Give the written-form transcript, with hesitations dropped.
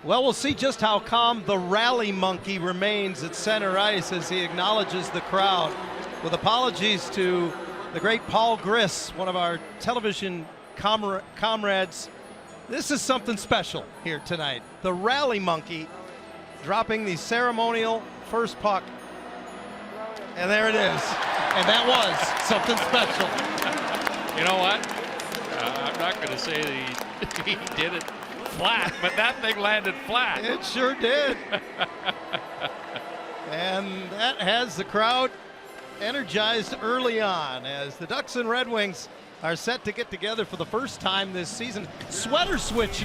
Well, we'll see just how calm the rally monkey remains at center ice as he acknowledges the crowd. With apologies to the great Paul Griss, one of our television comrades. This is something special here tonight. The rally monkey dropping the ceremonial first puck. And there it is. And that was something special. You know what? I'm not going to say that he did it flat, but that thing landed flat. It sure did. And that has the crowd energized early on as the Ducks and Red Wings are set to get together for the first time this season. Sweater switch night.